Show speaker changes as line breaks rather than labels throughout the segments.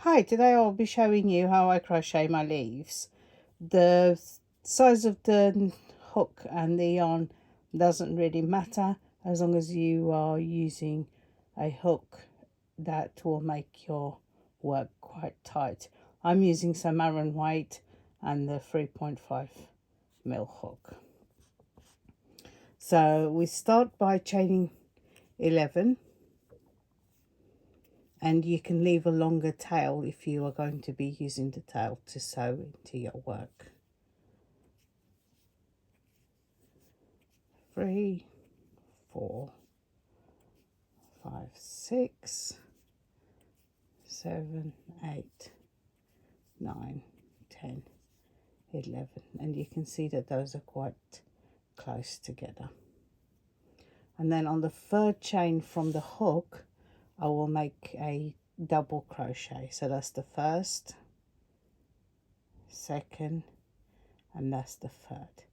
Hi, today I'll be showing you how I crochet my leaves. The size of the hook and the yarn doesn't really matter as long as you are using a hook that will make your work quite tight. I'm using some Aran weight and the 3.5mm hook. So we start by chaining 11. And you can leave a longer tail if you are going to be using the tail to sew into your work. 3, 4, 5, 6, 7, 8, 9, 10, 11. And you can see that those are quite close together. And then on the third chain from the hook, I will make a double crochet. So that's the first, second, and that's the third.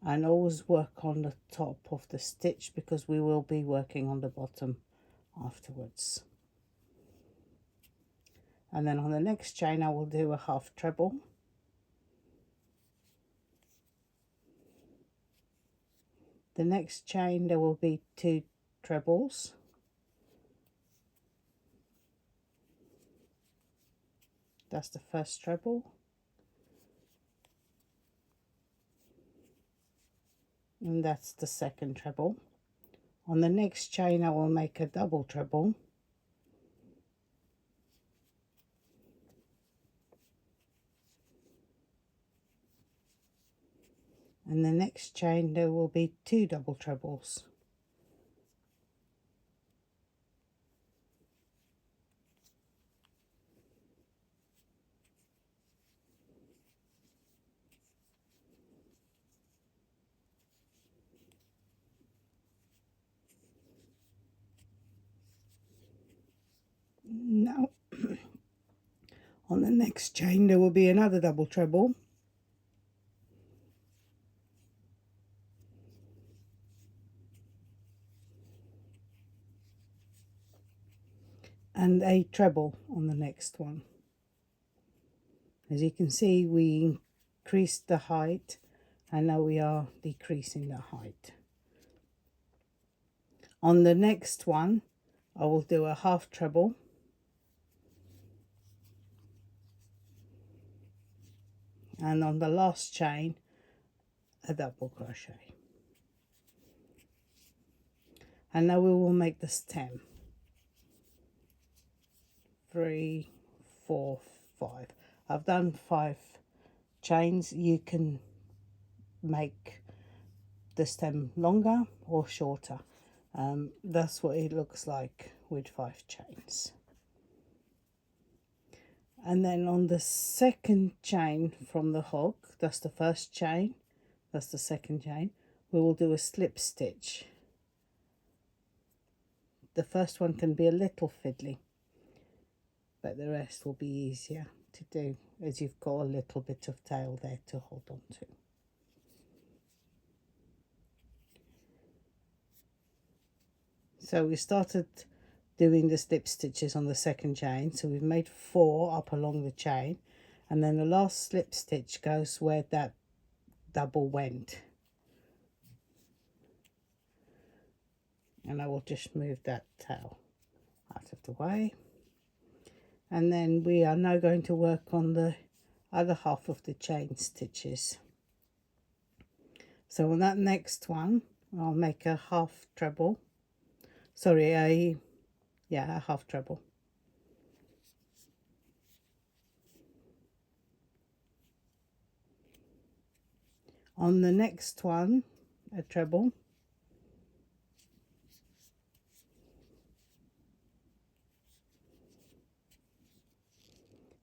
And always work on the top of the stitch because we will be working on the bottom afterwards. And then on the next chain I will do a half treble. The next chain there will be 2 trebles. That's the first treble. And that's the second treble. On the next chain I will make a double treble. And the next chain there will be 2 double trebles. Now on the next chain there will be another double treble. And a treble on the next one. As you can see, we increased the height and now we are decreasing the height. On the next one I will do a half treble, and on the last chain a double crochet. And now we will make the stem. 3, 4, 5. I've done 5 chains. You can make the stem longer or shorter. That's what it looks like with 5 chains. And then on the second chain from the hook, that's the first chain, that's the second chain, we will do a slip stitch. The first one can be a little fiddly, but the rest will be easier to do as you've got a little bit of tail there to hold on to. So we started doing the slip stitches on the second chain, so we've made 4 up along the chain, and then the last slip stitch goes where that double went. And I will just move that tail out of the way. And then we are now going to work on the other half of the chain stitches. So on that next one I'll make a half treble, sorry, a half treble. On the next one a treble.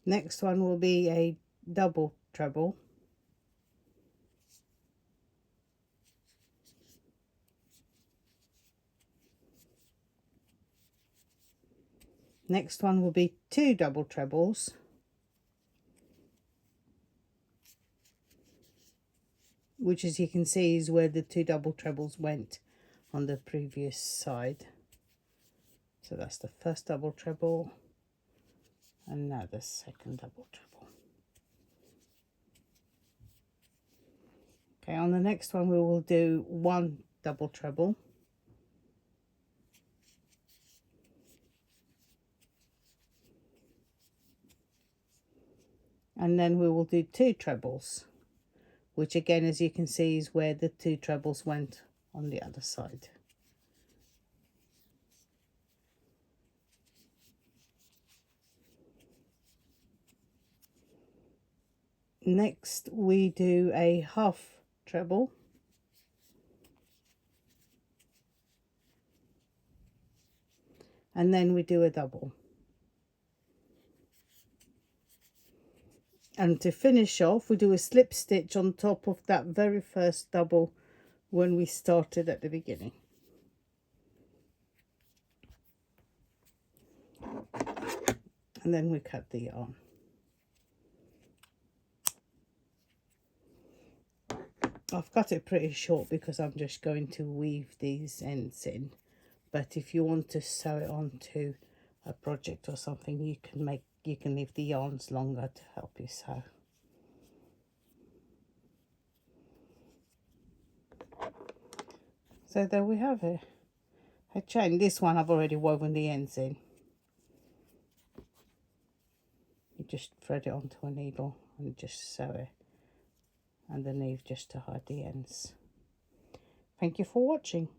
Next one will be a double treble. Next one will be 2 double trebles. Which, as you can see, is where the 2 double trebles went on the previous side. So that's the first double treble, and now the second double treble. Okay, on the next one we will do 1 double treble, and then we will do 2 trebles, which again, as you can see, is where the 2 trebles went on the other side. Next we do a half treble, and then we do a double. And to finish off, we do a slip stitch on top of that very first double when we started at the beginning. And then we cut the yarn. I've cut it pretty short because I'm just going to weave these ends in, but if you want to sew it onto a project or something, you can leave the yarns longer to help you sew. So there we have it, a chain. This one I've already woven the ends in. You just thread it onto a needle and just sew it underneath just to hide the ends. Thank you for watching.